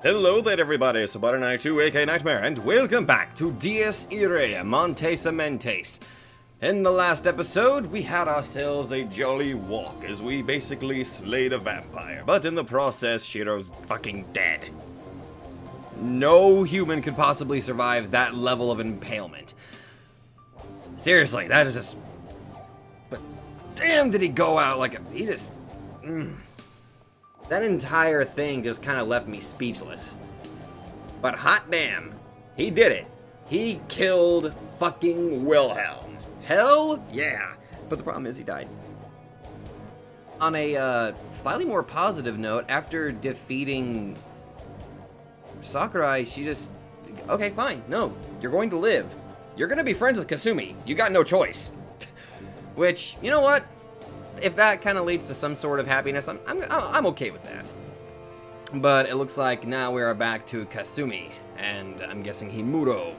Hello there everybody, it's Night2 aka Nightmare, and welcome back to Irae Amantes Amentes. In the last episode, we had ourselves a jolly walk as we basically slayed a vampire, but in the process, Shiro's fucking dead. No human could possibly survive that level of impalement. Seriously, that is just... But damn did he go out like a... He just... That entire thing just kind of left me speechless. But hot damn, he did it. He killed fucking Wilhelm. Hell yeah. But the problem is he died. On a slightly more positive note, after defeating Sakurai, she just... Okay, fine. No, you're going to live. You're going to be friends with Kasumi. You got no choice. Which, you know what? If that kind of leads to some sort of happiness, I'm okay with that. But it looks like now we are back to Kasumi, and I'm guessing Himuro.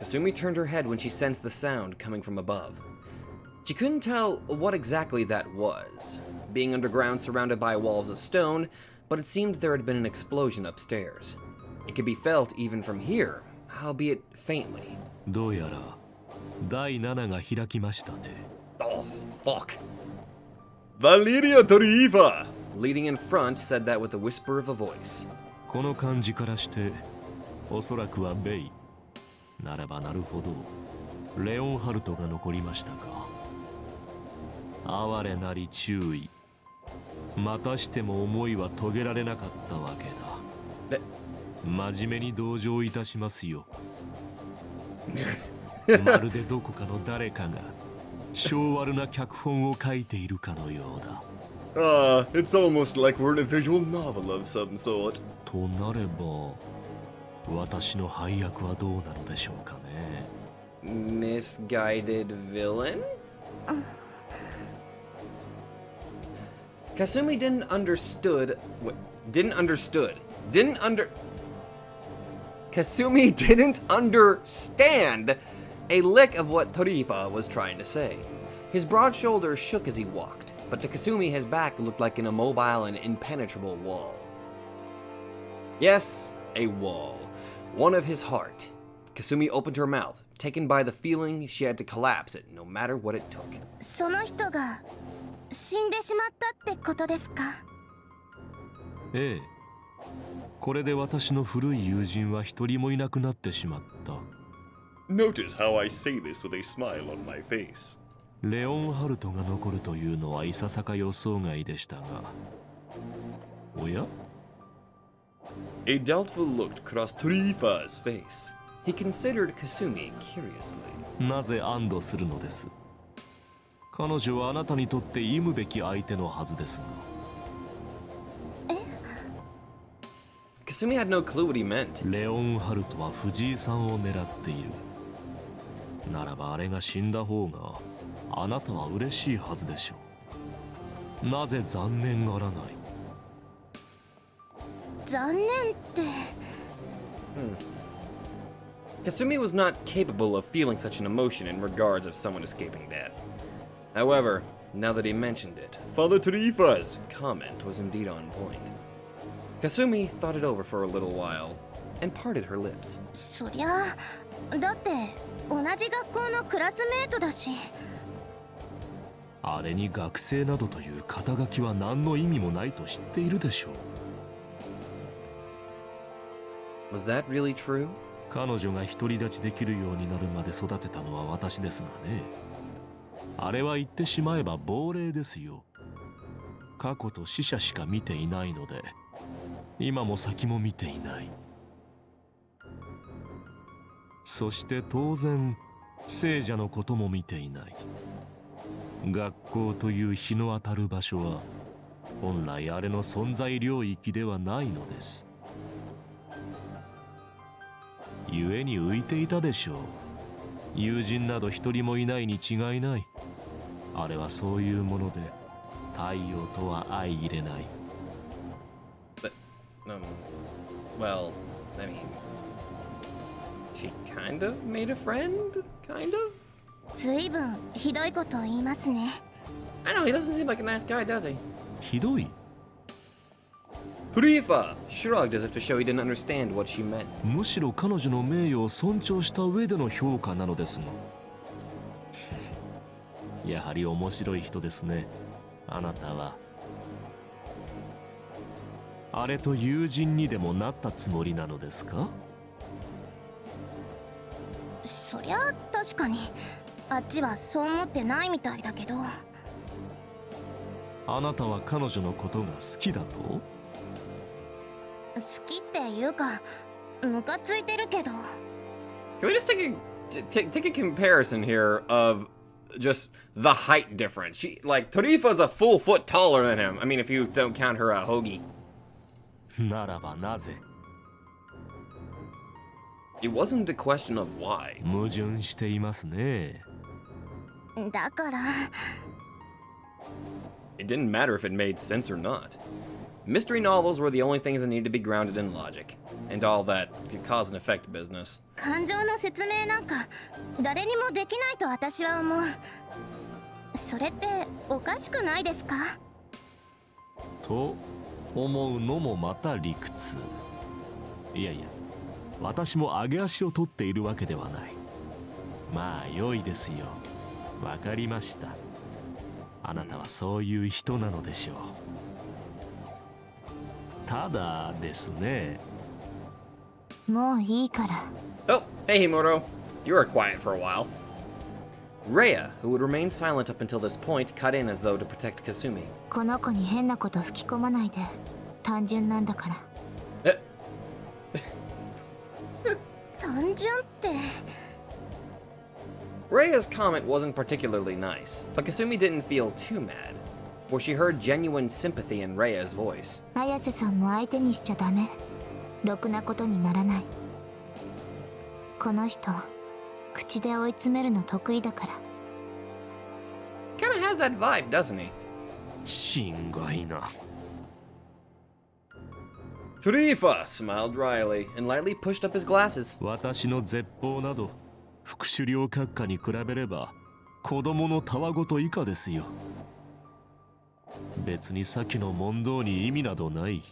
Kasumi turned her head when she sensed the sound coming from above. She couldn't tell what exactly that was, being underground surrounded by walls of stone, but it seemed there had been an explosion upstairs. It could be felt even from here, albeit faintly. Oh, fuck. Valeria Toriva! Leading in front said that with a whisper of a voice. It's almost like we're in a visual novel of some sort. Misguided villain? Kasumi Kasumi didn't understand a lick of what Torifa was trying to say. His broad shoulders shook as he walked, but to Kasumi his back looked like an immobile and impenetrable wall. Yes, a wall. One of his heart. Kasumi opened her mouth, taken by the feeling she had to collapse it, no matter what it took. Notice how I say this with a smile on my face. A doubtful look crossed Torifa's face. He considered Kasumi curiously. Kasumi had no clue what he meant. Kasumi was not capable of feeling such an emotion in regards of someone escaping death. However, now that he mentioned it, Father Torifa's comment was indeed on point. Kasumi thought it over for a little while and parted her lips. Was that really true? But, well, I mean, she kind of made a friend? Kind of? I know, he doesn't seem like a nice guy, does he? ひどい Tarifa shrugged as if to show he didn't understand what she meant. むしろ彼女の名誉を尊重した上での評価なのですの。やはり面白い人ですね、あなたは。あれと友人にでもなったつもりなのですか？そりゃ確かにあっちはそう思ってないみたいだけど。あなたは彼女のことが好きだと？好きっていうかムカついてるけど。 Can we just take a comparison here of just the height difference? Tarifa's a full foot taller than him. I mean, if you don't count her hoagie. ならばなぜ？ It wasn't a question of why. 矛盾していますね。だから It didn't matter if it made sense or not. Mystery novels were the only things that needed to be grounded in logic, and all that cause and effect business. 感情の説明なんか誰にもできないと私は思う。それっておかしくないですか？と思うのもまた理屈。いやいや、私も上げ足を取っているわけではない。まあ良いですよ。わかりました。あなたはそういう人なのでしょう。ただですね。もういいから。 Oh, hey Himuro. You were quiet for a while. Rhea, who would remain silent up until this point, cut in as though to protect Kasumi. この子に変なこと吹き込まないで。単純なんだから。単純って。Rhea's comment wasn't particularly nice, but Kasumi didn't feel too mad, for she heard genuine sympathy in Rhea's voice. 綾瀬さんも相手にしちゃダメ。ろくなことにならない。この人、口で追い詰めるの得意だから。Kinda has that vibe, doesn't he? 心外な。Tarifa smiled wryly and lightly pushed up his glasses. 私の絶望など副首領閣下に比べれば子供のたわごと以下ですよ。別に先の問答に意味などない。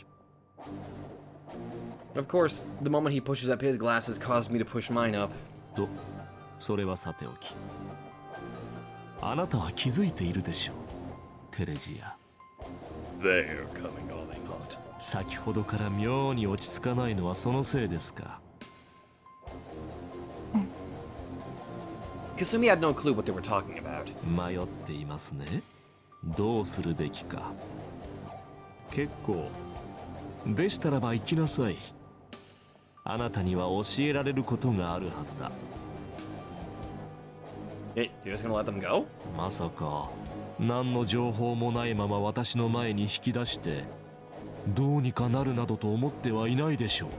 Of course, the moment he pushes up his glasses caused me to push mine up. と、それはさておき。あなたは気づいているでしょう、テレジア。They're coming on hot. 先ほどから妙に落ち着かないのはそのせいですか。Kasumi had no clue what they were talking about. 迷っていますね。どうするべきか。結構。でしたらば行きなさい。あなたには教えられることがあるはずだ。You're just gonna let them go? まさか何の情報もないまま私の前に引き出してどうにかなるなどと思ってはいないでしょう。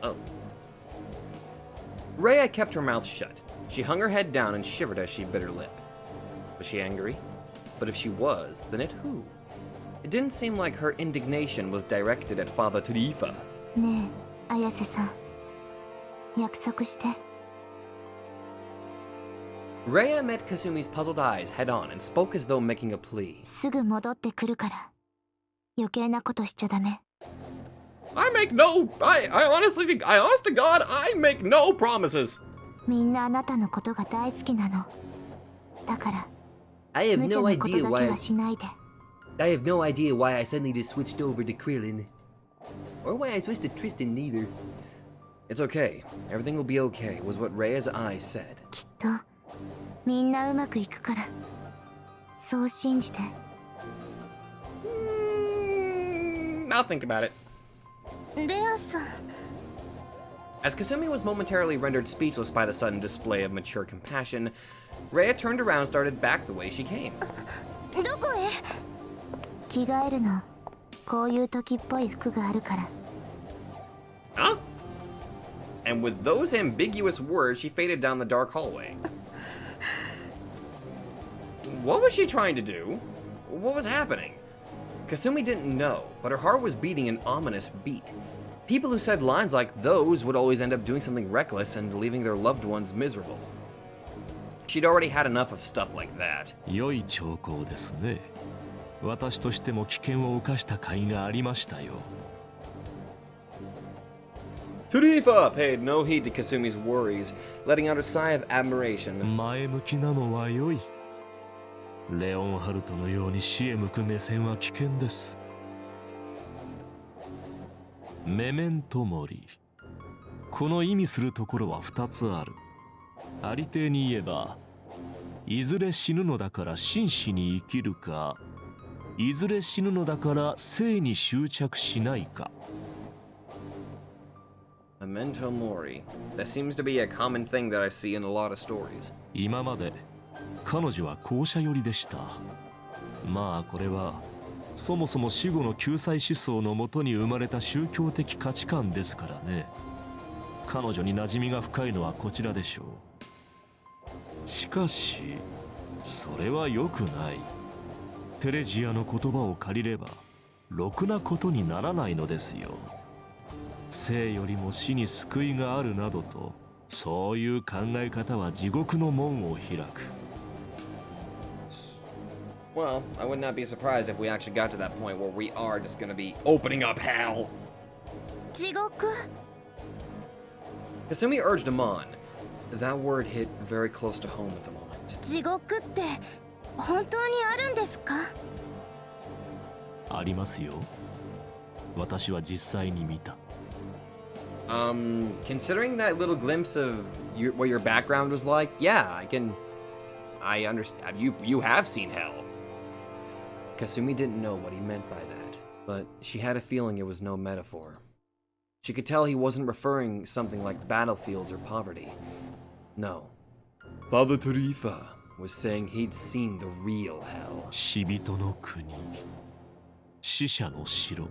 Oh. Rhea kept her mouth shut. She hung her head down and shivered as she bit her lip. Was she angry? But if she was, then at who? It didn't seem like her indignation was directed at Father Tarifa. ねえ、綾瀬さん。約束して。Rhea met Kasumi's puzzled eyes head on and spoke as though making a plea. すぐ戻ってくるから。余計なことしちゃダメ。I honest to God, I make no promises. みんなあなたのことが大好きなの。だから、I have 無茶 no なこと idea だけ why はしないで。I have no idea why I suddenly just switched over to Krillin. Or why I switched to Tristan neither. It's okay. Everything will be okay, was what Rhea's eyes said. きっと、みんなうまくいくから。そう信じて。I'll think about it. レアさん。As Kasumi was momentarily rendered speechless by the sudden display of mature compassion, Rhea turned around and started back the way she came. どこへ？着替えるの。こういう時っぽい服があるから。Huh? And with those ambiguous words, she faded down the dark hallway. What was she trying to do? What was happening? Kasumi didn't know, but her heart was beating an ominous beat. People who said lines like those would always end up doing something reckless and leaving their loved ones miserable. She'd already had enough of stuff like that. 良い兆候ですね。私としても危険を冒した甲斐がありましたよ。Tarifa paid no heed to Kasumi's worries, letting out a sigh of admiration. 前向きなのは良い。レオンハルトのように死へ向く目線は危険です。メメントモリ。この意味するところは2つある。ありていに言えば、いずれ死ぬのだから真摯に生きるか、いずれ死ぬのだから生に執着しないか。Memento mori. That seems to be a common thing that I see in a lot of stories. 今まで彼女は後者寄りでした。まあこれはそもそも死後の救済思想のもとに生まれた宗教的価値観ですからね。彼女に馴染みが深いのはこちらでしょう。しかしそれは良くない。テレジアの言葉を借りればろくなことにならないのですよ。生よりも死に救いがあるなどと、そういう考え方は地獄の門を開く。Well, I would not be surprised if we actually got to that point where we are just gonna be opening up hell. 地獄 Kasumi urged him on. That word hit very close to home at the moment. 地獄って本当にあるんですか？ありますよ。私は実際に見た。Considering that little glimpse of what your background was like, yeah, I understand. You have seen hell. Kasumi didn't know what he meant by that, but she had a feeling it was no metaphor. She could tell he wasn't referring something like battlefields or poverty. No. Father Tarifa was saying he'd seen the real hell. 死人の国、死者の城、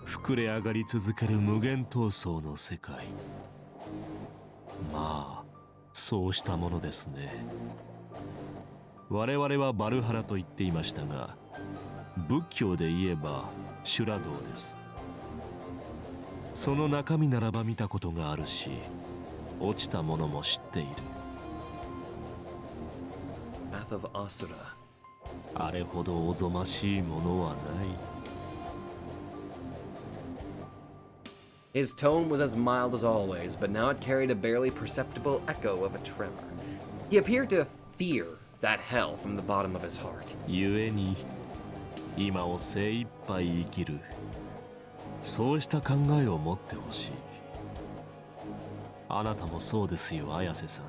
膨れ上がり続ける無限闘争の世界。まあそうしたものですね。我々はバルハラと言っていましたが、仏教で言えば修羅道です。その中身ならば見たことがあるし、落ちたものも知っている。Path of Asura. あれほどおぞましいものはない。His tone was as mild as always, but now it carried a barely perceptible echo of a tremor. He appeared to fear that hell from the bottom of his heart. 故に今を精一杯生きる、そうした考えを持ってほしい。あなたもそうですよ、綾瀬さん。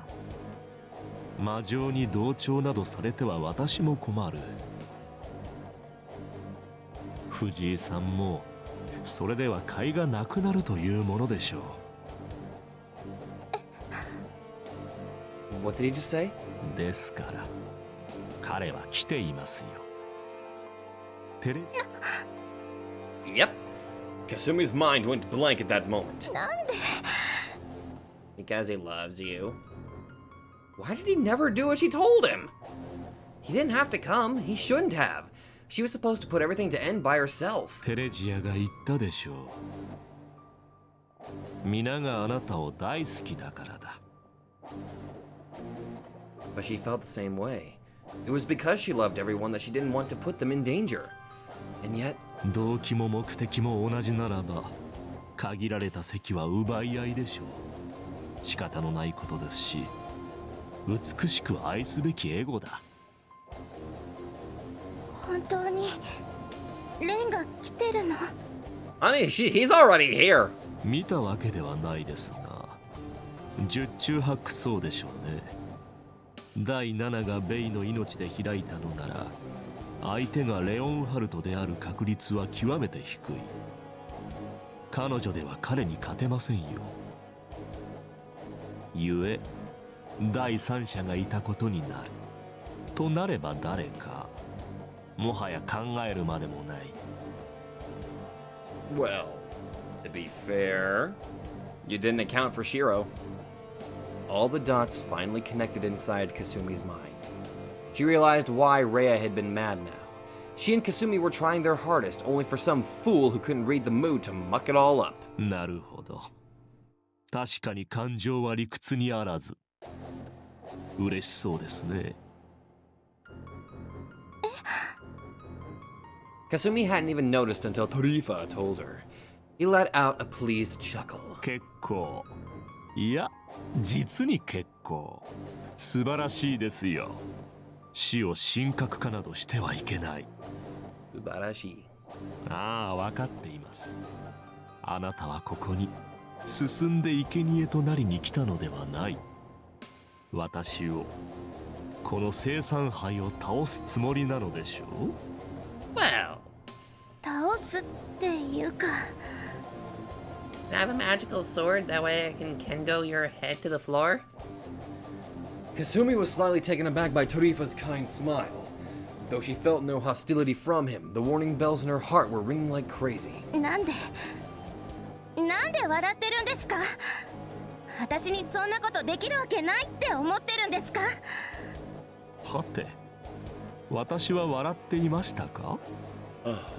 魔性に同調などされては私も困る。藤井さんもそれでは甲斐がなくなるというものでしょう。What did he just say? ですから彼は来ていますよ。テレ Yep. Kasumi's mind went blank at that moment. なんで Because he loves you. Why did he never do what she told him? He didn't have to come. He shouldn't have. She was supposed to put everything to end by herself. テレジアが言ったでしょう。皆があなたを大好きだからだ。But she felt the same way. It was because she loved everyone that she didn't want to put them in danger. And yet, 動機も目的も同じならば、限られた席は奪い合いでしょう。仕方のないことですし、美しく愛すべきエゴだ。本当にレンが来てるの？ honey, he's already here. 見たわけではないですが、十中八九そうでしょうね。第7がベイの命で開いたのなら、相手がレオンハルトである確率は極めて低い。彼女では彼に勝てませんよ。ゆえ第三者がいたことになる。となれば誰か、もはや考えるまでもない。Well, to be fair, you didn't account for Shiro. All the dots finally connected inside Kasumi's mind. She realized why Rhea had been mad now. She and Kasumi were trying their hardest, only for some fool who couldn't read the mood to muck it all up. なるほど。確かに感情は理屈にあらず。嬉しそうですね。Kasumi hadn't even noticed until Tarifa told her. He let out a pleased chuckle. 結構。いや、実に結構。素晴らしいですよ。死を神格化などしてはいけない。Subarashi. ああ、分かっています。あなたはここに進んで生贄となりに来たのではない。私を、この生産杯を倒すつもりなのでしょう。 Well, 倒すっていうか Have a magical sword, that way I can kendo your head to the floor? Kasumi was slightly taken aback by Tarifa's kind smile. Though she felt no hostility from him, the warning bells in her heart were ringing like crazy. なんで笑ってるんですか？私にそんなことできるわけないって思ってるんですか？はて、私は笑っていましたか？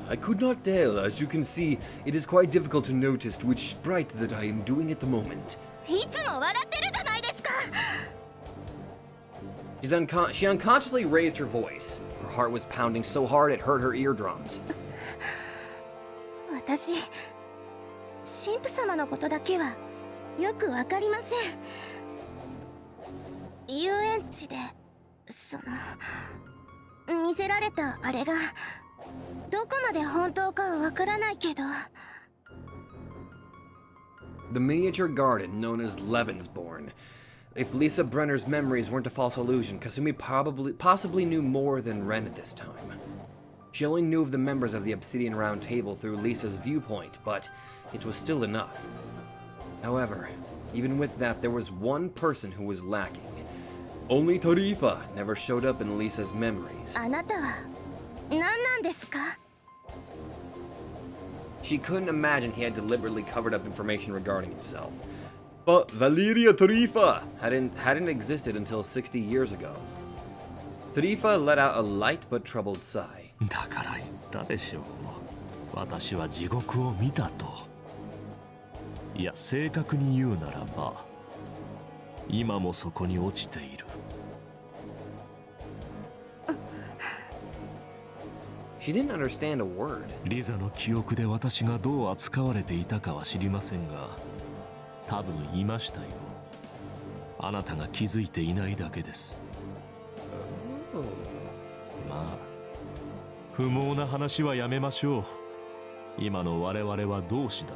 I could not tell. As you can see, it is quite difficult to notice which sprite that I am doing at the moment. いつも笑ってるじゃないですか。 She unconsciously raised her voice. Her heart was pounding so hard it hurt her eardrums. 私、神父様のことだけはよくわかりません。遊園地で見せられたあれがどこまで本当かわからないけど。 The miniature garden known as Lebensborn. If Lisa Brenner's memories weren't a false illusion, Kasumi possibly knew more than Ren at this time. She only knew of the members of the Obsidian Round Table through Lisa's viewpoint, but it was still enough. However, even with that, there was one person who was lacking. Only Tarifa never showed up in Lisa's memories. あなたは何なんですか？ She couldn't imagine he had deliberately covered up information regarding himself. But Valeria Tarifa hadn't existed until 60 years ago. Tarifa let out a light but troubled sigh. だから言ったでしょう。私は地獄を見たと。いや、正確に言うならば、今もそこに落ちている。She didn't understand a word. リザの記憶で私がどう扱われていたかは知りませんが、多分言いましたよ。あなたが気づいていないだけです。まあ、不毛な話はやめましょう。今の我々は同志だ。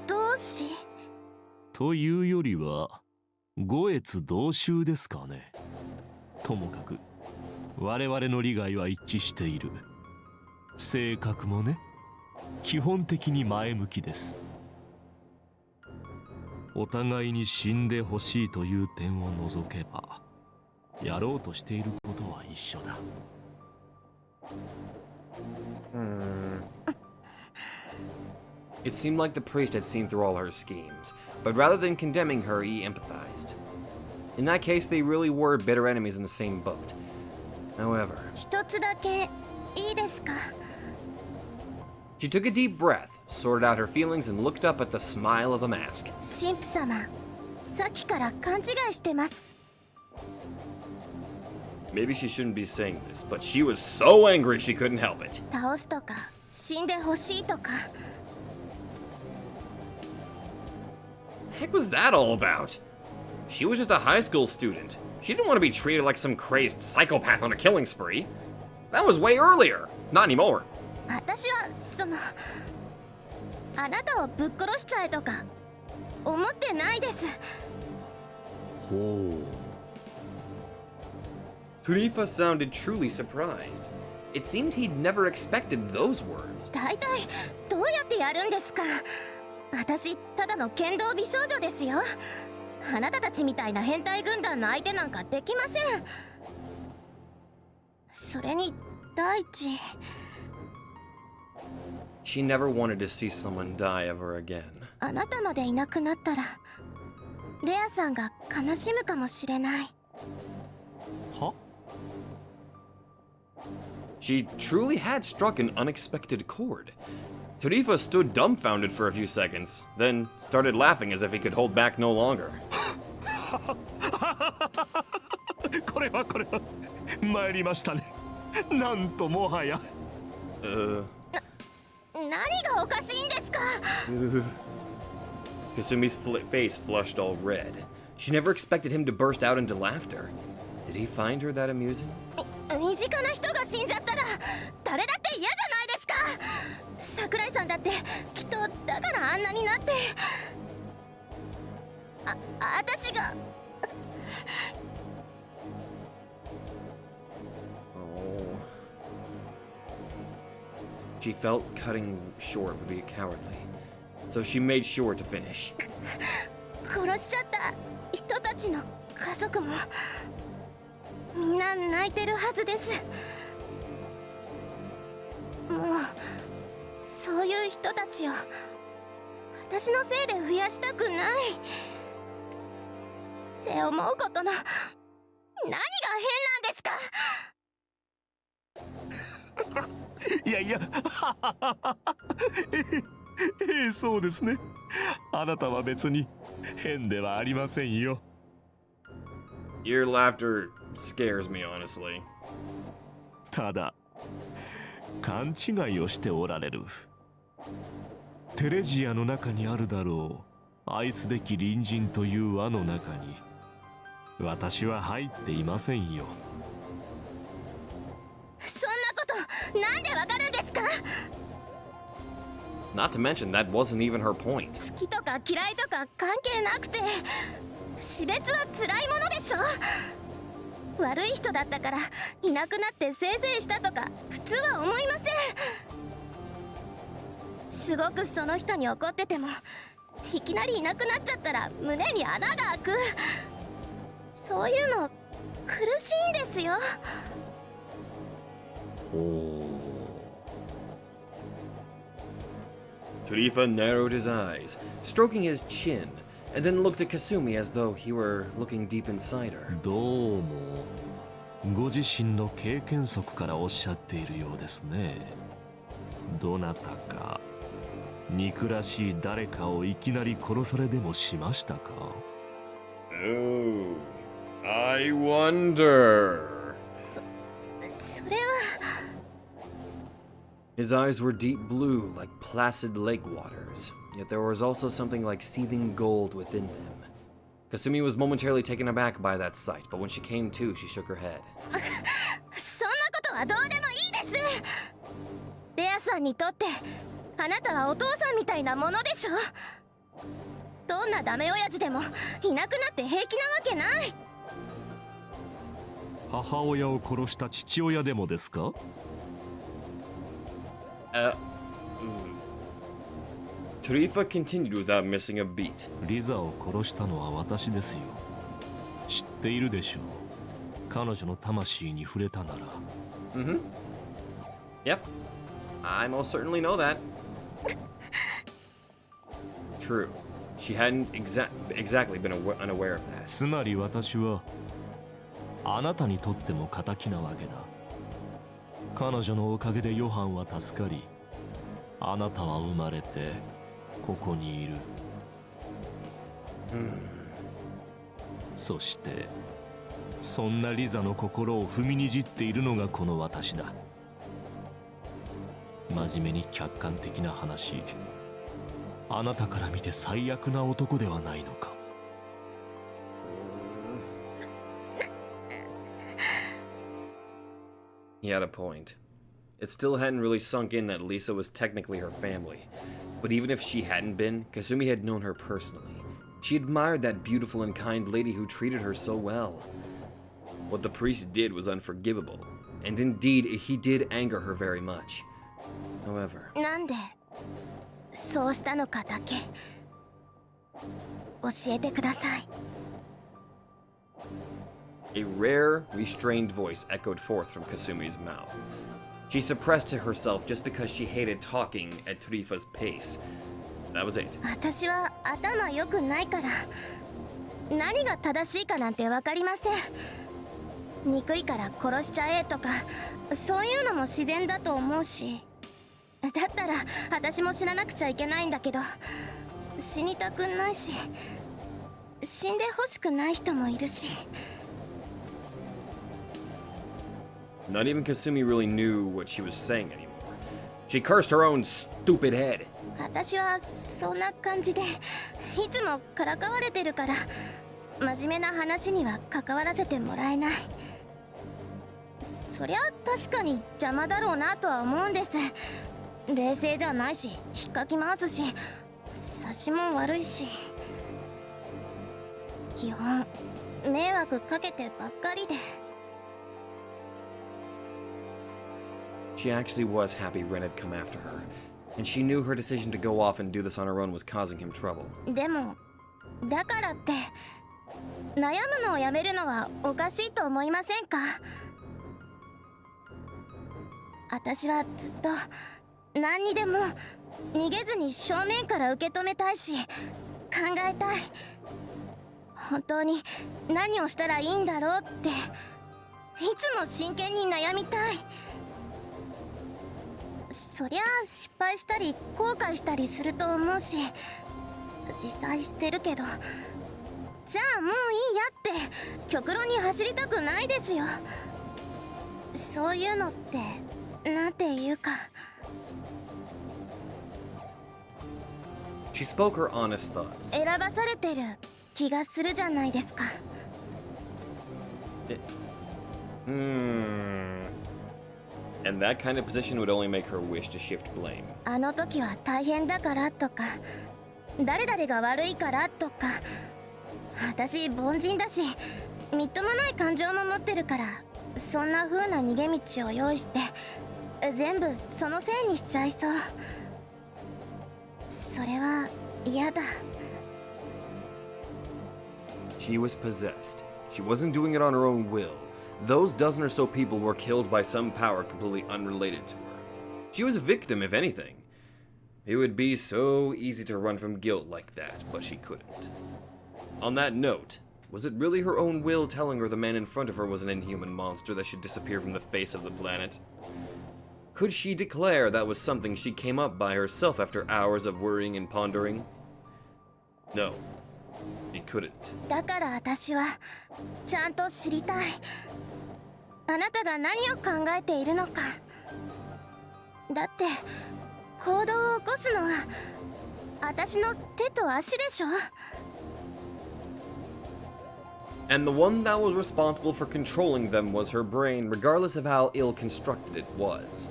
同志？というよりは、五越同州ですかね。ともかく、我々の利害は一致している。性格もね、基本的に前向きです。お互いに死んでほしいという点を除けば、やろうとしていることは一緒だ。It seemed like the priest had seen through all her schemes, but rather than condemning her, he empathized. In that case, they really were bitter enemies in the same boat. However, 一つだけいいですか？ she took a deep breath, sorted out her feelings, and looked up at the smile of a mask. 神父様、さっきから勘違いしてます。 Maybe she shouldn't be saying this, but she was so angry she couldn't help it. 倒すとか死んでほしいとか。 Heck was that all about? She was just a high school student. She didn't want to be treated like some crazed psychopath on a killing spree. That was way earlier. Not anymore. 私はあなたをぶっ殺しちゃえとか思ってないです。ほう。Tarifa sounded truly surprised. It seemed he'd never expected those words. 大体どうやってやるんですか？私ただの剣道美少女ですよ。あなたたちみたいな変態軍団の相手なんかできません。それに第一、 She never wanted to see someone die ever again. あなたまでいなくなったらレアさんが悲しむかもしれない。は？ She truly had struck an unexpected chord. Tarifa stood dumbfounded for a few seconds, then started laughing as if he could hold back no longer. これは参りましたね。なんともはや。何がおかしいんですか？ Kasumi's face flushed all red. She never expected him to burst out into laughter. Did he find her that amusing? 身近な人が死んじゃったら誰だって嫌じゃないですか。桜井さんだってきっとだからあんなになって。私が。Oh. She felt cutting short would be cowardly, so she made sure to finish. 殺しちゃった人たちの家族もみんな泣いてるはずです。もうそういう人たちを私のせいで増やしたくないって思うことの何が変なんですか？いやいや、そうですね。あなたは別に変ではありませんよ。Your laughter scares me, honestly. ただ、勘違いをしておられる。テレジアの中にあるだろう愛すべき隣人という輪の中に私は入っていませんよ。そんなことなんでわかるんですか？ Not to mention that wasn't even her point. 好きとか嫌いとか関係なくて死別は辛いものでしょ。悪い人だったからいなくなってせいぜいしたとか普通は思いません。すごくその人に怒っててもいきなりいなくなっちゃったら胸に穴が開く。そういうの苦しいんですよ。Tarifa narrowed his eyes, stroking his chin, and then looked at Kasumi as though he were looking deep inside her. どうもご自身の経験則からおっしゃっているようですね。どなたか憎らしい誰かをいきなり殺されでもしましたか？ Oh, I wonder. それは。 His eyes were deep blue, like placid lake waters, yet there was also something like seething gold within them. Kasumi was momentarily taken aback by that sight, but when she came to, she shook her head. そんなことはどうでもいいです。レアさんにとってあなたはお父さんみたいなものでしょ。どんなダメ親父でもいなくなって平気なわけない。母親を殺した父親でもですか？Tarifa continued without missing a beat. リザを殺したのは私ですよ。知っているでしょう。彼女の魂に触れたなら。Mm-hmm. Yep. I most certainly know that. True. She hadn't exactly been unaware of that. つまり私はあなたにとっても敵なわけだ。彼女のおかげでヨハンは助かり、あなたは生まれてここにいる。そしてそんなリザの心を踏みにじっているのがこの私だ。真面目に客観的な話、あなたから見て最悪な男ではないのか。He had a point. It still hadn't really sunk in that Lisa was technically her family. But even if she hadn't been, Kasumi had known her personally. She admired that beautiful and kind lady who treated her so well. What the priest did was unforgivable, and indeed, he did anger her very much. However... なんでそうしたのかだけ教えてください。 A rare, restrained voice echoed forth from Kasumi's mouth. She suppressed to herself just because she hated talking at Tarifa's pace. That was it. 私は頭良くないから何が正しいかなんて分かりません。憎いから殺しちゃえとかそういうのも自然だと思うし、だったら私も死ななくちゃいけないんだけど、死にたくないし死んでほしくない人もいるし。Not even Kasumi really knew what she was saying anymore. She cursed her own stupid head. 私はそんな感じでいつもからかわれてるから真面目な話には関わらせてもらえない。そりゃ確かに邪魔だろうなとは思うんです。冷静じゃないし引っかき回すし察しも悪いし基本迷惑かけてばっかりで。 She actually was happy Ren had come after her, and she knew her decision to go off and do this on her own was causing him trouble. でもだからって悩むのをやめるのはおかしいと思いませんか？私はずっと何にでも逃げずに正面から受け止めたいし考えたい。本当に何をしたらいいんだろうっていつも真剣に悩みたい。そりゃあ失敗したり後悔したりすると思うし実際してるけどじゃあもういいやって極論に走りたくないですよ。そういうのってなんていうか。 She spoke her honest thoughts. 選ばされてる気がするじゃないですか。And that kind of position would only make her wish to shift blame. あの時は大変だからとか誰々が悪いからとか私凡人だしみっともない感情も持ってるからそんな風な逃げ道を用意して全部そのせいにしちゃいそう。それは嫌だ。 She was possessed. She wasn't doing it on her own will. Those dozen or so people were killed by some power completely unrelated to her. She was a victim, if anything. It would be so easy to run from guilt like that, but she couldn't. On that note, was it really her own will telling her the man in front of her was an inhuman monster that should disappear from the face of the planet? Could she declare that was something she came up by herself after hours of worrying and pondering? No, she couldn't. だから私はちゃんと知りたい。あなたが何を考えているのか。だって行動を起こすのは私の手と足でしょ。 And the one that was responsible for controlling them was her brain, regardless of how ill-constructed it was.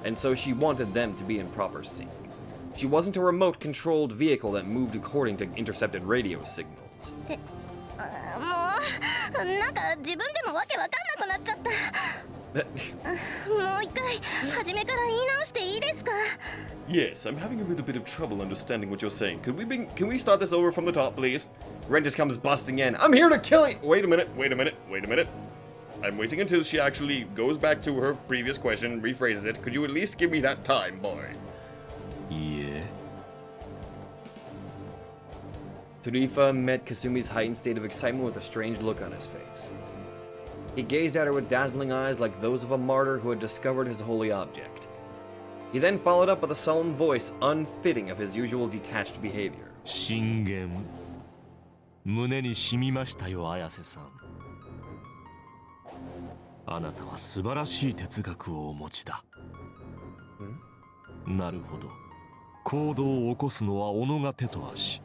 And so she wanted them to be in proper sync. She wasn't a remote-controlled vehicle that moved according to intercepted radio signals. でもうなんか自分でもわけわかんなくなっちゃった。もう一回初めから言い直していいですか？ Yes, I'm having a little bit of trouble understanding what you're saying. Can we start this over from the top, please? Ren just comes busting in. I'm here to kill it! Wait a minute. I'm waiting until she actually goes back to her previous question, rephrases it. Could you at least give me that time, boy? Yeah. Tarifa met Kasumi's heightened state of excitement with a strange look on his face. He gazed at her with dazzling eyes like those of a martyr who had discovered his holy object. He then followed up with a solemn voice unfitting of his usual detached behavior. 信玄胸に染みましたよ綾瀬さん。あなたは素晴らしい哲学をお持ちだ。なるほど。行動を起こすのは己が手と足。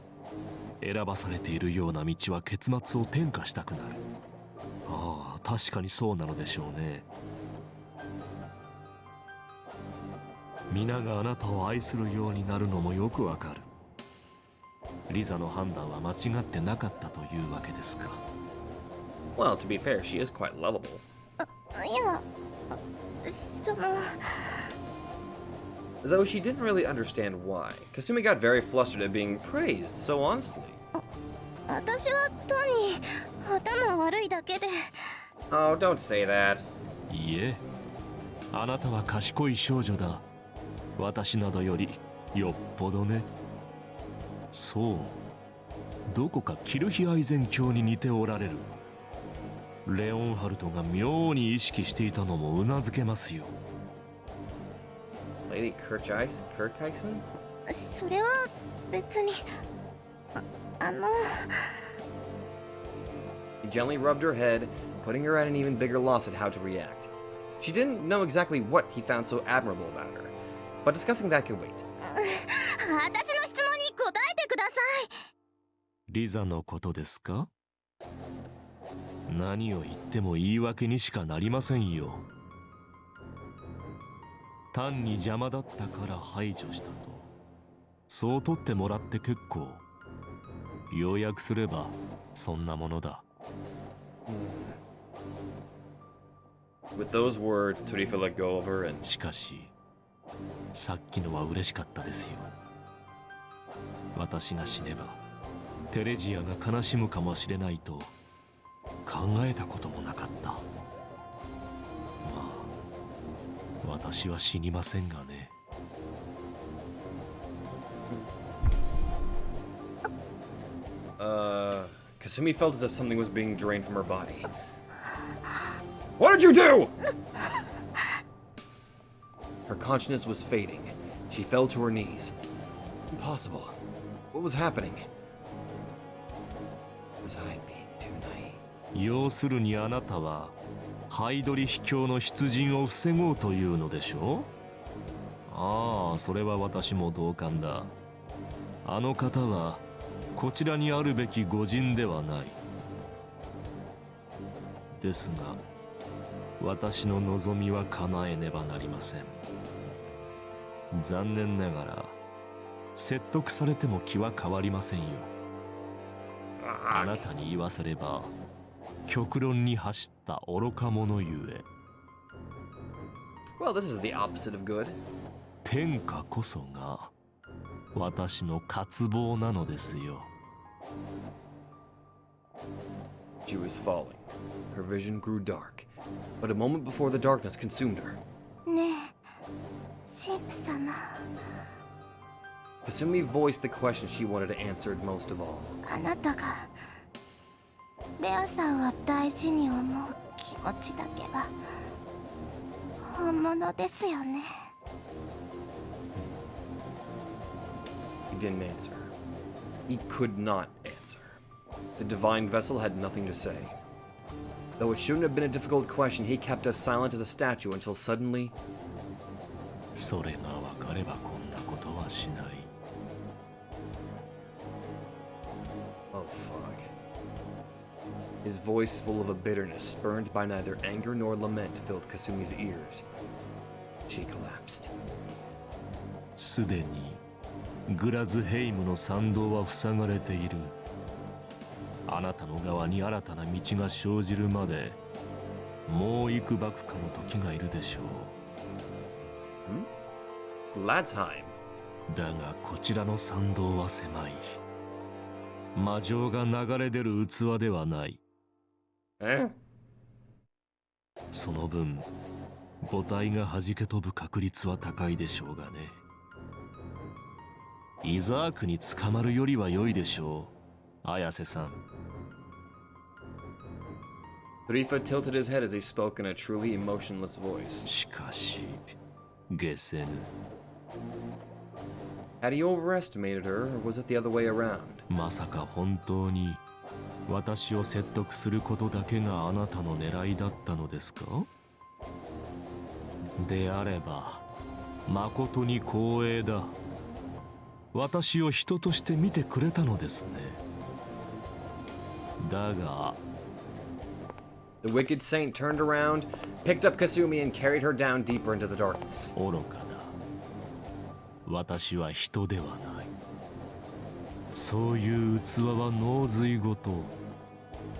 選ばされているような道は結末を転化したくなる。ああ、確かにそうなのでしょうね。皆があなたを愛するようになるのもよくわかる。リザの判断は間違ってなかったというわけですか。Well, to be fair, she is quite lovable. いや、その Though she didn't really understand why, Kasumi got very flustered at being praised so honestly. 私は単に頭悪いだけで。 Oh, don't say that. いいえ、あなたは賢い少女だ。私などよりよっぽどね。そう、どこかキルヒアイゼン教に似ておられる。レオンハルトが妙に意識していたのもうなずけますよ。Lady Kirkheisen? それは別にHe gently rubbed her head, putting her at an even bigger loss at how to react. She didn't know exactly what he found so admirable about her, but discussing that could wait. 私の質問に答えてください。リザのことですか？何を言っても言い訳にしかなりませんよ。単に邪魔だったから排除したと。そう取ってもらって結構。要約すればそんなものだ。With those words, Tarifa let go of her and... しかし、さっきのは嬉しかったですよ。私が死ねば、テレジアが悲しむかもしれないと考えたこともなかった。まあ、私は死にませんがね。Kasumi felt as if something was being drained from her body. What did you do? Her consciousness was fading. She fell to her knees. Impossible. What was happening? Was I being too naive? 要するにあなたはハイドリ秘境の出陣を防ごうというのでしょう？ああ、それは私も同感だ。あの方はこちらにあるべき御人ではない。ですが、私の望みは叶えねばなりません。残念ながら、説得されても気は変わりませんよ。あなたに言わせれば、極論に走った愚か者ゆえ。Well, this is the opposite of good. 天下こそが私の渇望なのですよ。She was falling. Her vision grew dark, but a moment before the darkness consumed her. ねえ、神父様。Kasumi voiced the question she wanted to answer most of all. あなたがレアさんを大事に思う気持ちだけは本物ですよね。He didn't answer. He could not answer. The divine vessel had nothing to say. Though it shouldn't have been a difficult question, he kept as silent as a statue until suddenly... それが分かればこんなことはしない。Oh, fuck. His voice, full of a bitterness spurned by neither anger nor lament, filled Kasumi's ears. She collapsed. すでにグラズヘイムの参道は塞がれている。あなたの側に新たな道が生じるまでもう幾ばくかの時がいるでしょう。Gladheim. だがこちらの参道は狭い。魔情が流れ出る器ではない。その分母体が弾け飛ぶ確率は高いでしょうがね。イザークに捕まるよりは良いでしょう、綾瀬さん。Rifa tilted his head as he spoke in a truly emotionless voice. しかし、下せぬ。Had he overestimated her, or was it the other way around? まさか本当に私を説得することだけがあなたの狙いだったのですか？であれば、誠に光栄だ。私を人として見てくれたのですね。だが、The wicked saint turned around, picked up Kasumi, and carried her down deeper into the darkness. 愚かだ。私は人ではない。そういう器は脳髄ごと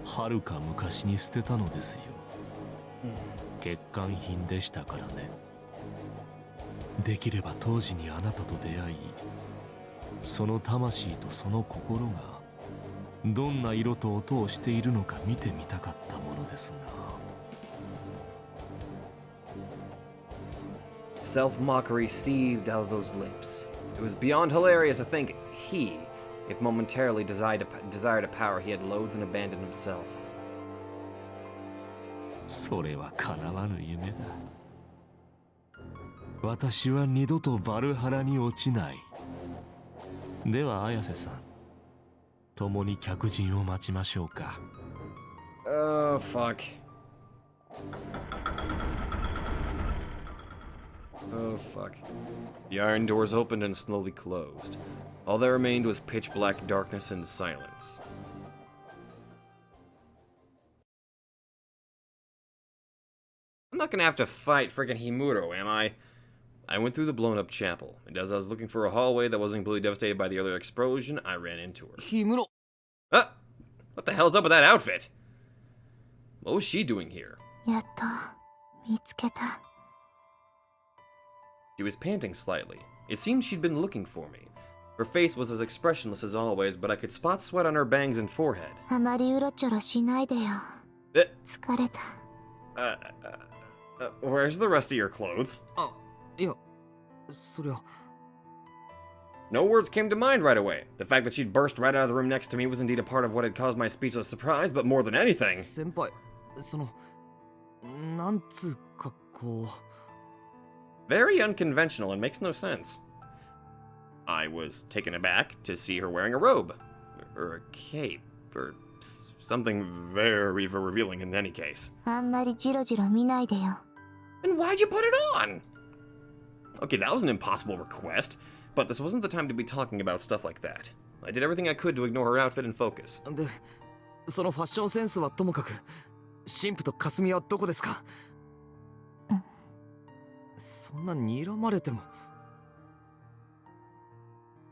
はるか昔に捨てたのですよ。欠陥品でしたからね。できれば当時にあなたと出会い、その魂とその心がどんな色と音をしているのか見てみたかったものですが。Self-mockery seethed out of those lips. It was beyond hilarious to think he, if momentarily desired a power he had loathed and abandoned himself. それは叶わぬ夢だ。私は二度とバルハラに落ちない。では綾瀬さん、共に客人を待ちましょうか。Oh, fuck. Oh, fuck. The iron doors opened and slowly closed. All that remained was pitch black darkness and silence. I'm not gonna have to fight friggin' Himuro, am I? I went through the blown-up chapel, and as I was looking for a hallway that wasn't completely devastated by the earlier explosion, I ran into her. Himuro. Ah! What the hell's up with that outfit? What was she doing here? やっと見つけた。 She was panting slightly. It seemed she'd been looking for me. Her face was as expressionless as always, but I could spot sweat on her bangs and forehead. あまりうろちょろしないでよ。 Eh, 疲れた。 where's the rest of your clothes? あ、いや、そりゃ。 No words came to mind right away. The fact that she'd burst right out of the room next to me was indeed a part of what had caused my speechless surprise, but more than anything... 先輩、その、なんつう格好。 Very unconventional and makes no sense. I was taken aback to see her wearing a robe. Or a cape. Or something very revealing in any case. あんまりジロジロ見ないでよ。 Then why'd you put it on? Okay, that was an impossible request, but this wasn't the time to be talking about stuff like that. I did everything I could to ignore her outfit and focus. で、そのファッションセンスはともかく、神父と霞はどこですか？そんな睨まれても。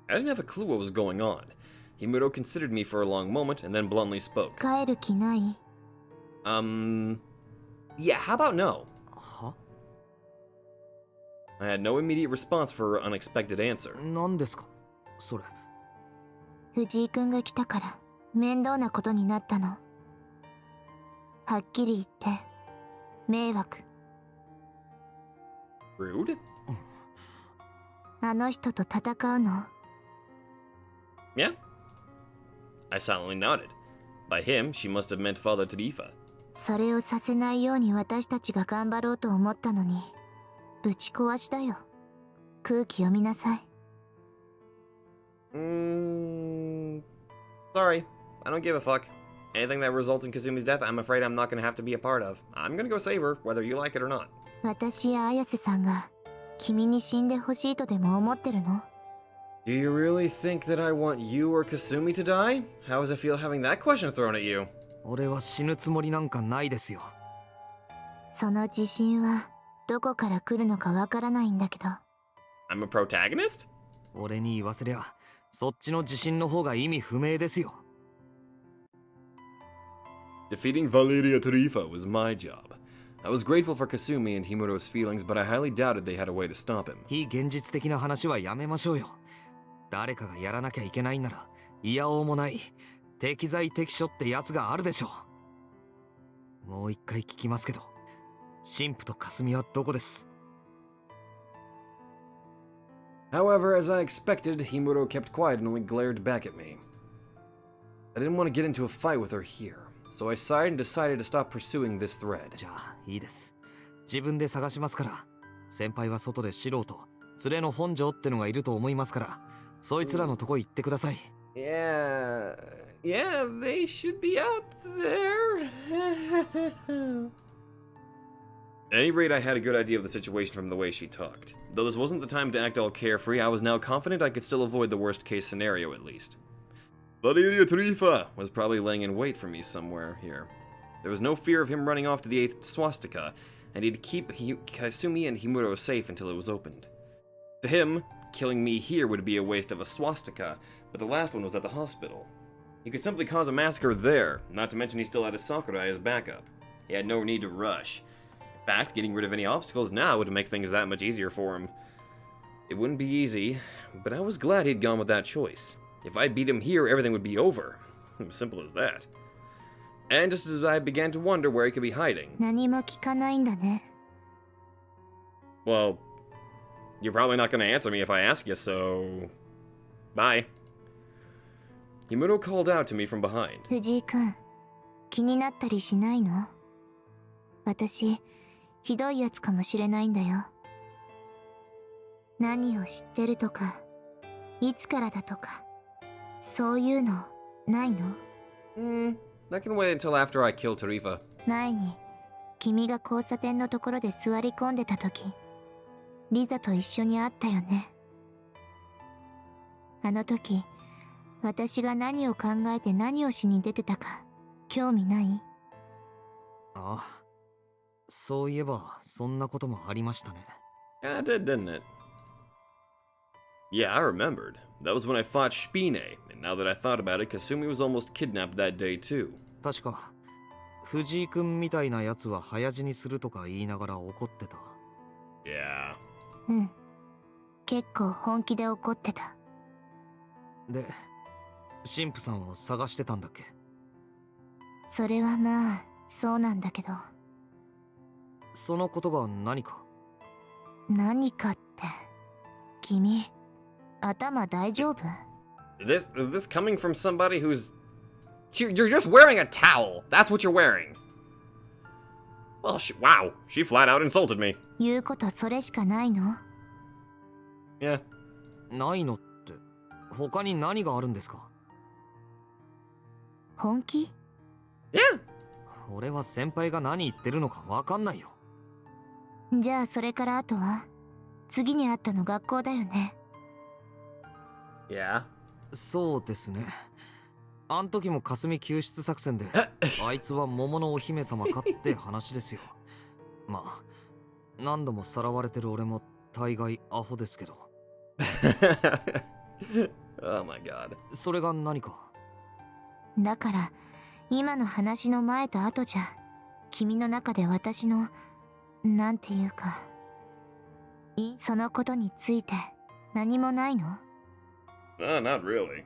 I didn't have a clue what was going on. Himuro considered me for a long moment and then bluntly spoke. 帰る気ない？ Yeah, how about no? は？ I had no immediate response for her unexpected answer. 何ですか？それ。藤井君が来たから面倒なことになったの。はっきり言って迷惑。 Rude? あの人と戦うの？ Yeah. I silently nodded. By him, she must have meant Father Tarifa. それをさせないように私たちが頑張ろうと思ったのに、ぶち壊しだよ。空気読みなさい。 Sorry. I don't give a fuck. Anything that results in Kazumi's death, I'm afraid I'm not gonna have to be a part of. I'm gonna go save her, whether you like it or not. 私や綾瀬さんが君に死んでほしいとでも思ってるの？ Do you really think that I want you or Kasumi to die? How does it feel having that question thrown at you? 俺は死ぬつもりなんかないですよ。その自信はどこから来るのかわからないんだけど。 I'm a protagonist? 俺に言わせりゃ、そっちの自信の方が意味不明ですよ。 Defeating Valeria Tarifa was my job. I was grateful for Kasumi and Himuro's feelings, but I highly doubted they had a way to stop him. 非現実的な話はやめましょうよ。誰かがやらなきゃいけないんなら、いやおうもない。適材適所ってやつがあるでしょう。もう一回聞きますけど、神父と霞はどこです？ However, as I expected, Himuro kept quiet and only glared back at me. I didn't want to get into a fight with her here, so I sighed and decided to stop pursuing this thread. じゃあ、いいです。自分で探しますから。先輩は外で素人、連れの本庄ってのがいると思いますから、そいつらのとこ行ってください。Yeah, they should be out there. At any rate, I had a good idea of the situation from the way she talked. Though this wasn't the time to act all carefree, I was now confident I could still avoid the worst-case scenario at least. Valeria Tarifa was probably laying in wait for me somewhere here. There was no fear of him running off to the 8th swastika, and he'd keep Kasumi and Himuro safe until it was opened. To him, killing me here would be a waste of a swastika, but the last one was at the hospital. He could simply cause a massacre there, not to mention he still had his Sakurai as backup. He had no need to rush. In fact, getting rid of any obstacles now would make things that much easier for him. It wouldn't be easy, but I was glad he'd gone with that choice. If I beat him here, everything would be over. Simple as that. And just as I began to wonder where he could be hiding... 何も聞かないんだね。 Well, you're probably not going to answer me if I ask you, so... Bye. Himuro called out to me from behind. 藤井君、気になったりしないの？私、ひどいやつかもしれないんだよ。何を知ってるとか、いつからだとか、そういうのないの？ That can wait until after I kill Tarifa. 前に君が交差点のところで座り込んでた時、リザと一緒に会ったよね。あの時、私が何を考えて何をしに出てたか、興味ない？ああ、そういえばそんなこともありましたね。Yeah, it did, didn't it? Yeah, I remembered. That was when I fought Spine, and now that I thought about it, Kasumi was almost kidnapped that day too. 確か藤井君みたいなやつは早死にするとか言いながら怒ってた。Yeah. うん。結構本気で怒ってた。で、神父さんを探してたんだっけ？それはまあ、そうなんだけど。そのことが何か？何かって。君、頭大丈夫？ This coming from somebody who's... You're just wearing a towel. That's what you're wearing. Well, wow. She flat out insulted me. 言うことそれしかないの？ Yeah. ないのって、他に何があるんですか？本気？ Yeah. 俺は先輩が何言ってるのかわかんないよ。じゃあそれからあとは次に会ったの学校だよね。Yeah. そうですね。あん時も霞救出作戦であいつは桃のお姫様かって話ですよ。まあ何度もさらわれてる俺も大概アホですけど。Oh my god. それが何か？だから今の話の前と後じゃ君の中で私のなんていうかそのことについて何もないの？ Not really.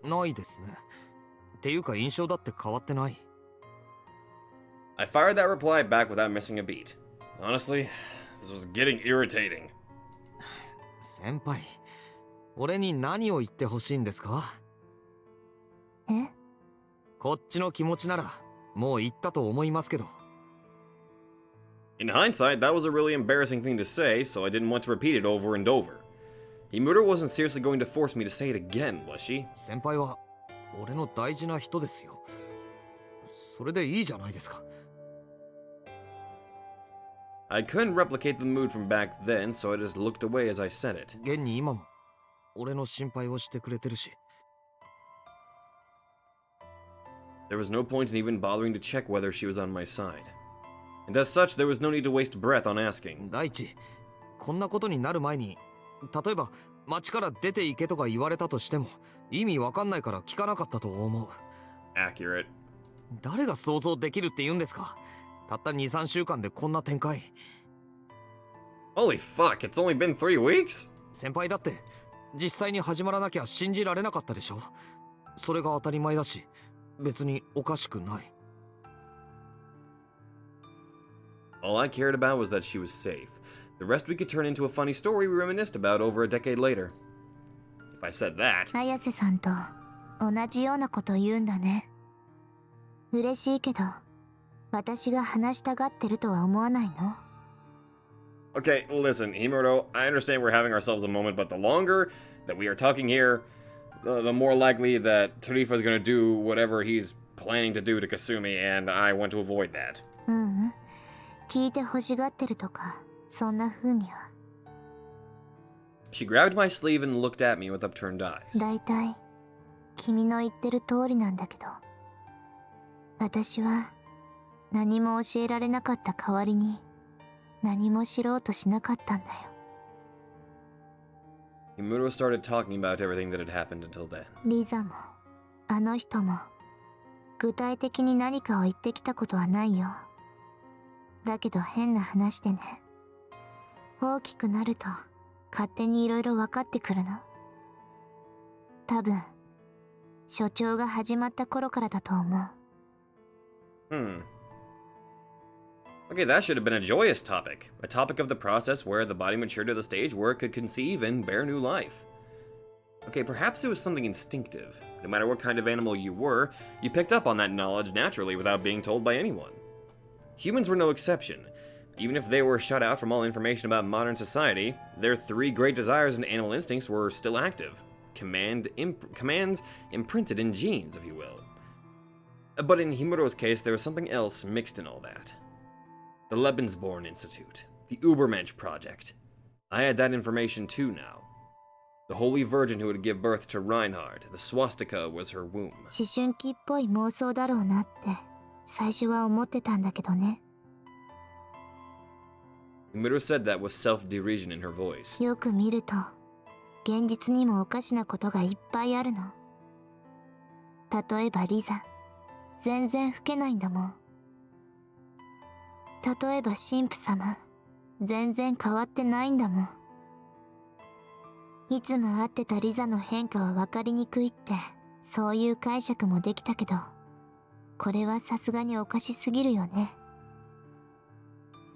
ないですね。っていうか印象だって変わってない。I fired that reply back without missing a beat. Honestly, this was getting irritating. 先輩、俺に何を言ってほしいんですか？え？こっちの気持ちならもう言ったと思いますけど。In hindsight, that was a really embarrassing thing to say, so I didn't want to repeat it over and over. Himura wasn't seriously going to force me to say it again, was she? 先輩は俺の大事な人ですよ。それでいいじゃないですか。I couldn't replicate the mood from back then, so I just looked away as I said it. 現に今も俺の心配をしてくれてるし。There was no point in even bothering to check whether she was on my side. And as such, there was no need to waste breath on asking. 第一、こんなことになる前に、例えば町から出て行けとか言われたとしても意味わかんないから聞かなかったと思う。Accurate. 誰が想像できるって言うんですか？たった 2,3 週間でこんな展開。Holy fuck, it's only been 3 weeks? 先輩だって実際に始まらなきゃ信じられなかったでしょ。それが当たり前だし別におかしくない。All I cared about was that she was safe. The rest we could turn into a funny story we reminisced about over a decade later. If I said that... 綾瀬さんと同じようなこと言うんだね。嬉しいけど私が話したがってるとは思わないの？ Okay, listen, Himuro, I understand we're having ourselves a moment, but the longer that we are talking here, the more likely that Tarifa's gonna do whatever he's planning to do to Kasumi, and I want to avoid that. ううん。聞いて欲しがってるとかそんな風には。She grabbed my sleeve and looked at me with upturned eyes. だいたい君の言ってる通りなんだけど、私は何も教えられなかった代わりに何も知ろうとしなかったんだよ。Himuro started talking about everything that had happened until then. リザもあの人も具体的に何かを言ってきたことはないよ。だけど変な話でね、大きくなると勝手にいろいろ分かってくるの。多分所長が始まった頃からだと思う。Okay, that should have been a joyous topic. A topic of the process where the body matured to the stage where it could conceive and bear new life. Okay, perhaps it was something instinctive. No matter what kind of animal you were, you picked up on that knowledge naturally without being told by anyone. Humans were no exception. Even if they were shut out from all information about modern society, their 3 great desires and animal instincts were still active. Commands imprinted in genes, if you will. But in Himuro's case, there was something else mixed in all that. The Lebensborn Institute, the Ubermensch Project. I had that information too now. The Holy Virgin who would give birth to Reinhard, the swastika was her womb. 思春期っぽい妄想だろうなって最初は思ってたんだけどね。Umiro said that with self-derision in her voice. よく見ると現実にもおかしなことがいっぱいあるの。例えばリザ、全然老けないんだもん。例えば神父様、全然変わってないんだもん。いつも会ってたリザの変化は分かりにくいってそういう解釈もできたけど、これはさすがにおかしすぎるよね。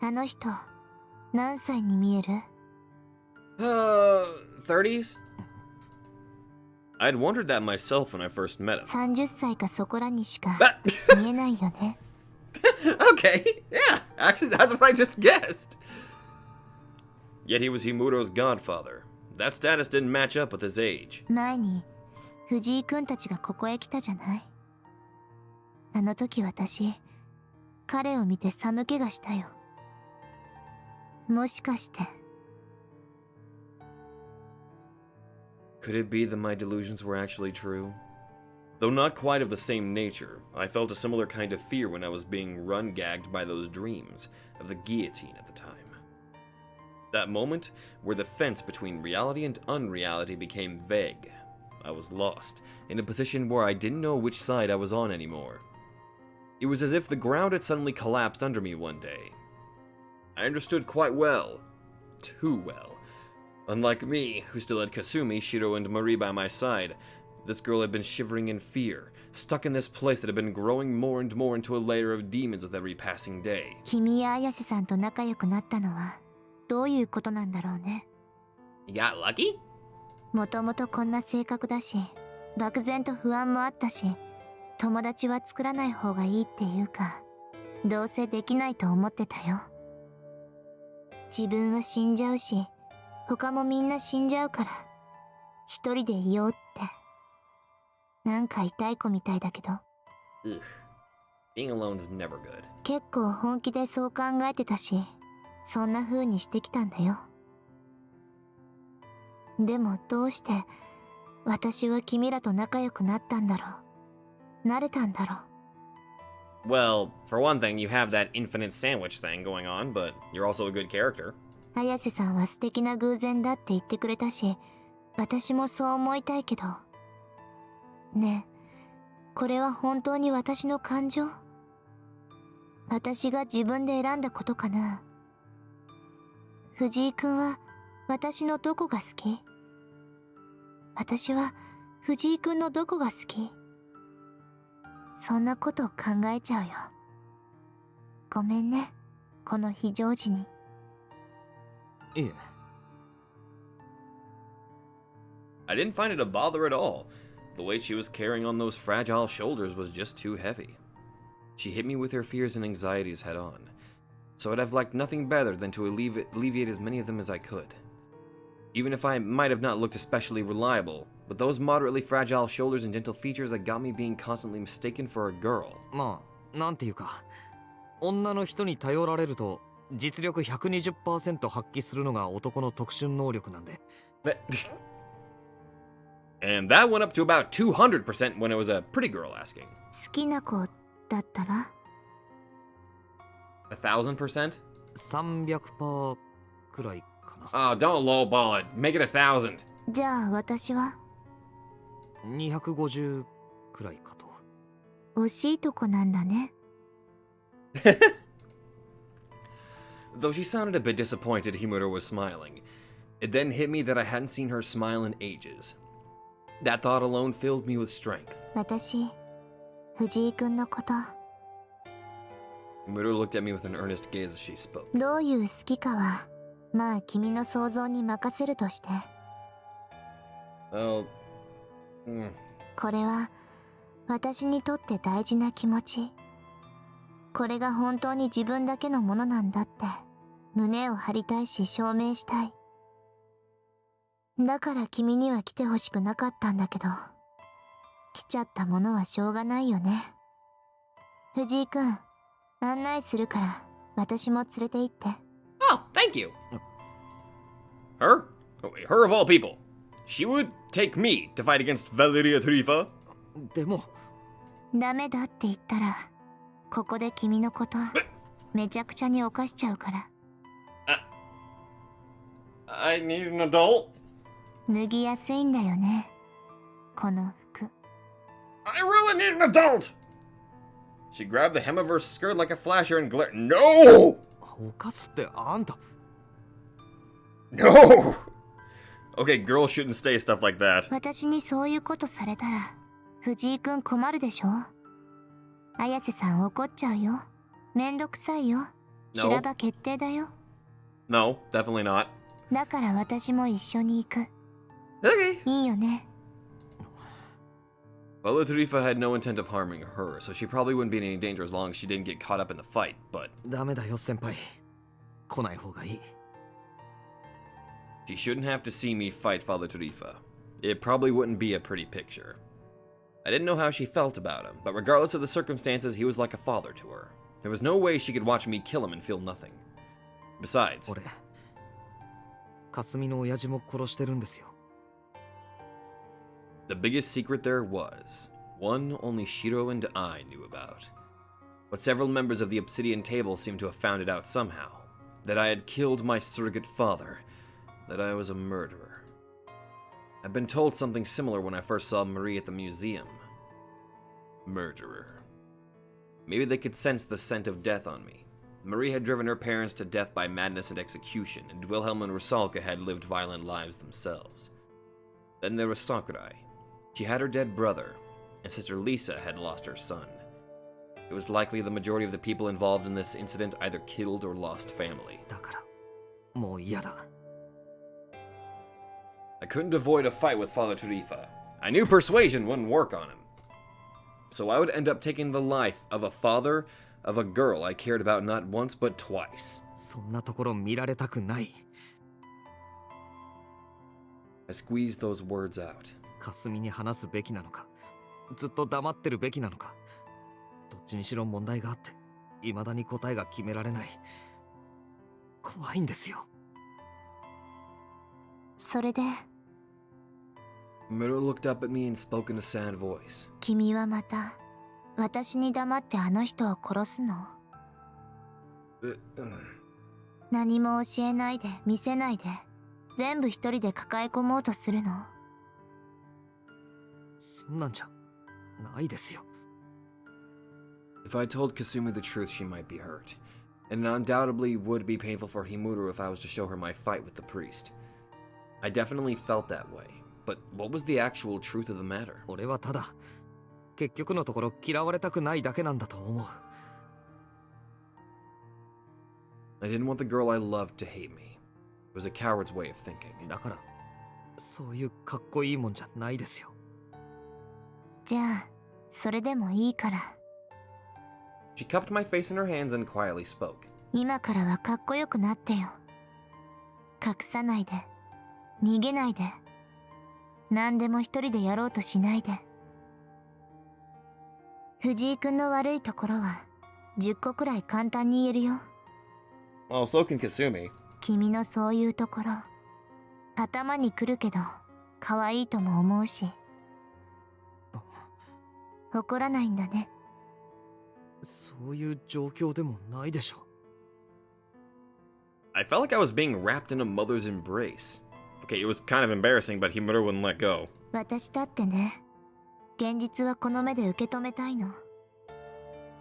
あの人何歳に見える？ 30s? I'd wondered that myself when I first met him. 30歳かそこらにしか見えないよね。Okay, yeah, actually that's what I just guessed. Yet he was Himuro's godfather. That status didn't match up with his age. 前に藤井君たちがここへ来たじゃない。あの時私、彼を見て寒気がしたよ。もしかして。Could it be that my delusions were actually true? Though not quite of the same nature, I felt a similar kind of fear when I was being run-gagged by those dreams of the guillotine at the time. That moment, where the fence between reality and unreality became vague. I was lost, in a position where I didn't know which side I was on anymore. It was as if the ground had suddenly collapsed under me one day. I understood quite well. Too well. Unlike me, who still had Kasumi, Shiro, and Marie by my side, this girl had been shivering in fear, stuck in this place that had been growing more and more into a layer of demons with every passing day. 君や綾瀬さんと仲良くなったのはどういうことなんだろうね。You got lucky? もともとこんな性格だし、漠然と不安もあったし、友達は作らない方がいいっていうか、どうせできないと思ってたよ。自分は死んじゃうし、他もみんな死んじゃうから、一人でいようって。なんか痛い子みたいだけど。Ugh. Being alone is never good. 結構本気でそう考えてたし、そんな風にしてきたんだよ。でもどうして私は君らと仲良くなったんだろう。慣れたんだろう。Well, for one thing, you have that infinite sandwich thing going on, but you're also a good character. 綾瀬さんは素敵な偶然だって言ってくれたし、私もそう思いたいけど。ねえ、これは本当に私の感情？私が自分で選んだことかな。藤井君は私のどこが好き？私は藤井君のどこが好き？そんなことを考えちゃうよ。ごめんね、この非常時に。いえ。I didn't find it a bother at all. The weight she was carrying on those fragile shoulders was just too heavy. She hit me with her fears and anxieties head on, so I'd have liked nothing better than to alleviate as many of them as I could. Even if I might have not looked especially reliable, but those moderately fragile shoulders and gentle features that got me being constantly mistaken for a girl. まあ、なんていうか、女の人に頼られると実力 120% 発揮するのが男の特殊能力なんで。And that went up to about 200% when it was a pretty girl asking. 好きな子だったら 1,000%? 300% くらいかな。Oh, don't lowball it. Make it 1,000. じゃあ私は250くらいかと。惜しいとこなんだね。Though she sounded a bit disappointed, Himuro was smiling. It then hit me that I hadn't seen her smile in ages. That thought alone filled me with strength. 私、藤井君のこと、Himuro looked at me with an earnest gaze as she spoke. どういう好きかは、まあ君の想像に任せるとして。Well, これは私にとって大事な気持ち。これが本当に自分だけのものなんだって胸を張りたいし証明したい。だから君には来てほしくなかったんだけど、来ちゃったものはしょうがないよね。藤井くん、案内するから私も連れて行って。oh, thank you. Her? Oh, wait, her of all people. She would take me to fight against Valeria Tarifa? でもダメだって言ったらここで君のことめちゃくちゃに犯しちゃうから。 I need an adult? 脱ぎやすいんだよねこの服。 I really need an adult! She grabbed the hem of her skirt like a flasher and glared. No! 犯すってあんた No! Okay, girls shouldn't say stuff like that. 私にそういうことされたら藤井くん困るでしょ。綾瀬さん怒っちゃうよ。めんどくさいよ。修羅場決定だよ。 No, definitely not. だから私も一緒に行く。 Okay. いいよね。 Valeria Tarifa had no intent of harming her, so she probably wouldn't be in any danger as long as she didn't get caught up in the fight, but ダメだよ先輩来ない方がいい she shouldn't have to see me fight Father Tarifa. It probably wouldn't be a pretty picture. I didn't know how she felt about him, but regardless of the circumstances, he was like a father to her. There was no way she could watch me kill him and feel nothing. Besides, 俺霞の親父も殺してるんですよ the biggest secret there was, one only Shiro and I knew about. But several members of the Obsidian Table seemed to have found it out somehow. That I had killed my surrogate father. That I was a murderer. I'd been told something similar when I first saw Marie at the museum. Murderer. Maybe they could sense the scent of death on me. Marie had driven her parents to death by madness and execution, and Wilhelm and Rusalka had lived violent lives themselves. Then there was Sakurai. She had her dead brother, and Sister Lisa had lost her son. It was likely the majority of the people involved in this incident either killed or lost family. だからもう嫌だ I couldn't avoid a fight with Father Tarifa. I knew persuasion wouldn't work on him. So I would end up taking the life of a father of a girl I cared about not once but twice. そんなところ見られたくない I squeezed those words out. 霞に話すべきなのかずっと黙ってるべきなのかどっちにしろ問題があって未だに答えが決められない怖いんですよそれで Miro looked up at me and spoke in a sad voice. 君はまた私に黙ってあの人を殺すの？ 何も教えないで見せないで全部一人で抱え込もうとするの？そんなんじゃないですよ If I told Kasumi the truth, she might be hurt. And it undoubtedly would be painful for Himuro if I was to show her my fight with the priest. I definitely felt that way. But what was the actual truth of the matter? 俺はただ結局のところ嫌われたくないだけなんだと思う I didn't want the girl I loved to hate me. It was a coward's way of thinking. だからそういうかっこいいもんじゃないですよじゃあそれでもいいから She cupped my face in her hands and quietly spoke. 今からはかっこよくなってよ。隠さないで逃げないで何でも一人でやろうとしないで。藤井くんの悪いところは10個くらい簡単に言えるよ。 Well, so can Kasumi. 君のそういうところ頭にくるけど可愛いとも思うし。怒らないんだね。そういう状況でもないでしょ I felt like I was being wrapped in a mother's embrace. Okay, it was kind of embarrassing, but Himuro wouldn't let go. 私だってね、現実はこの目で受け止めたいの。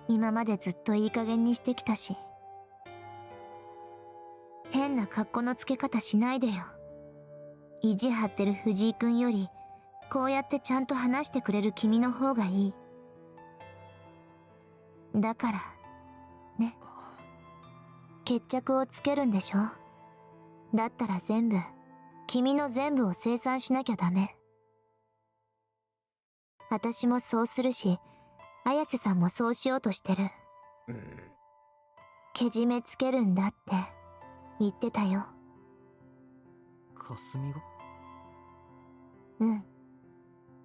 今までずっといい加減にしてきたし。変な格好のつけ方しないでよ。意地張ってる藤井くんよりこうやってちゃんと話してくれる君の方がいい。だからね、決着をつけるんでしょ。だったら全部君の全部を清算しなきゃダメ。私もそうするし綾瀬さんもそうしようとしてる。けじめつけるんだって言ってたよ。霞がうん、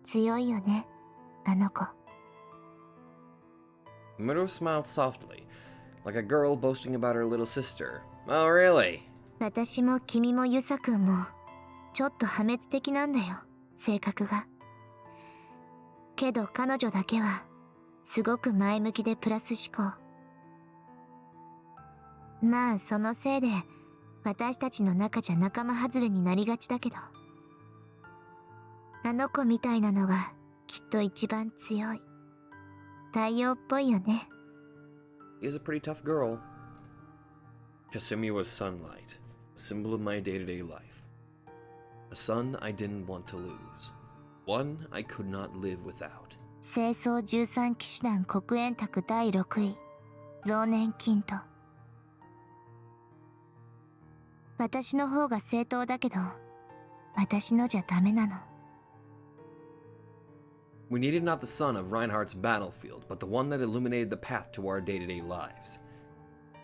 強いよねあの子。 Himuro smiled softly, like a girl boasting about her little sister. Oh, really? 私も君もユサ君もちょっと破滅的なんだよ、性格が。けど彼女だけはすごく前向きでプラス思考。まあそのせいで私たちの中じゃ仲間外れになりがちだけど、あの子みたいなのがきっと一番強い。太陽っぽいよね。 Is a pretty tough girl. Kasumi was sunlight, a symbol of my day-to-day life. A sun I didn't want to lose. One I could not live without. 清掃13騎士団黒煙卓第6位増年金と。私の方が正当だけど、私のじゃダメなの。We needed not the sun of Reinhardt's battlefield, but the one that illuminated the path to our day-to-day lives.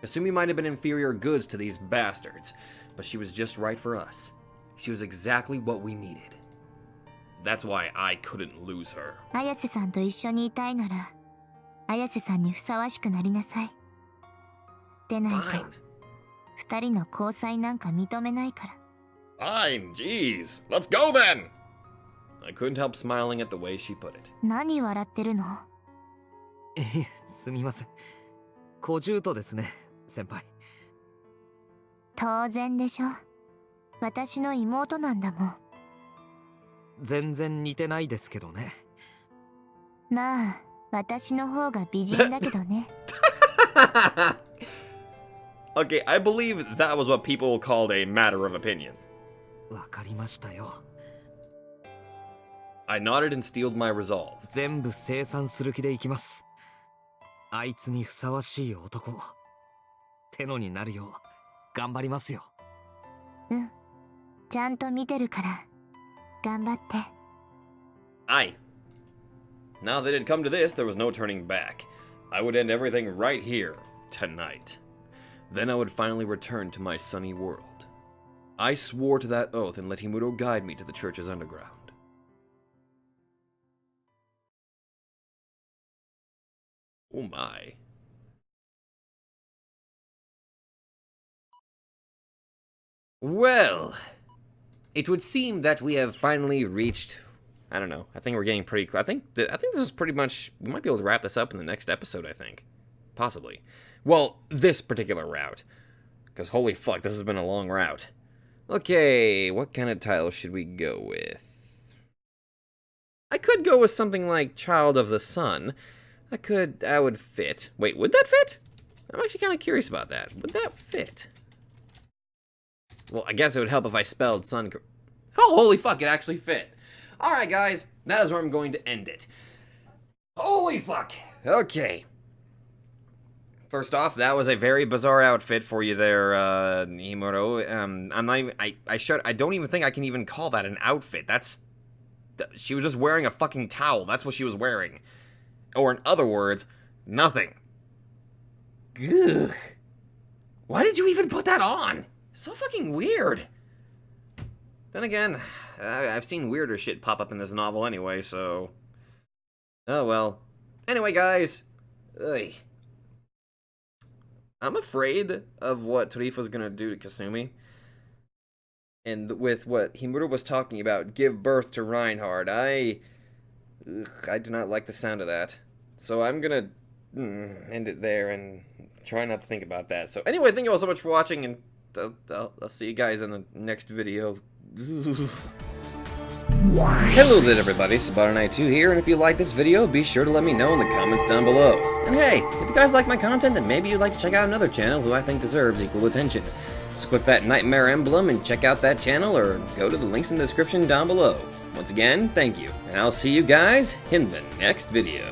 Kasumi might have been inferior goods to these bastards, but she was just right for us. She was exactly what we needed. That's why I couldn't lose her. 綾瀬さんと一緒にいたいなら、綾瀬さんにふさわしくなりなさい。でないと、 Fine. 二人の交際なんか認めないから。Fine, jeez. Let's go then! I couldn't help smiling at the way she put it. 何笑ってるの？すみません。小獣とですね、先輩。当然でしょ。私の妹なんだもん。全然似てないですけどね。まあ、私の方が美人だけどね。Okay, I believe that was what people called a matter of opinion. わかりましたよ。I nodded and steeled my resolve. 全部生産する気でいきます。あいつにふさわしい男、手のになるよう頑張りますよ。うん。ちゃんと見てるから、頑張って。Aye. Now that it had come to this, there was no turning back. I would end everything right here, tonight. Then I would finally return to my sunny world. I swore to that oath and let Himuro guide me to the church's underground. Oh my. Well, it would seem that we have finally reached, I don't know, I think we're getting pretty close. I think this is pretty much, we might be able to wrap this up in the next episode, I think. Possibly. Well, this particular route. Because holy fuck, this has been a long route. Okay, what kind of title should we go with? I could go with something like Child of the Sun. That would fit. Wait, would that fit? I'm actually kind of curious about that. Would that fit? Well, I guess it would help if I spelled sun. Oh, holy fuck, it actually fit. Alright, guys, that is where I'm going to end it. Holy fuck. Okay. First off, that was a very bizarre outfit for you there, Himuro. I'm not even, I don't even think I can even call that an outfit. She was just wearing a fucking towel. That's what she was wearing. Or in other words, nothing. Ugh. Why did you even put that on? So fucking weird. Then again, I've seen weirder shit pop up in this novel anyway, so... Oh well. Anyway, guys. Ugh. I'm afraid of what Torifu's gonna do to Kasumi. And with what Himuro was talking about, give birth to Reinhard, I do not like the sound of that. So I'm gonna end it there and try not to think about that. So anyway, thank you all so much for watching, and I'll see you guys in the next video. Hello there everybody, Sabato92 here, and if you like this video, be sure to let me know in the comments down below. And hey, if you guys like my content, then maybe you'd like to check out another channel who I think deserves equal attention. So click that nightmare emblem and check out that channel, or go to the links in the description down below. Once again, thank you, and I'll see you guys in the next video.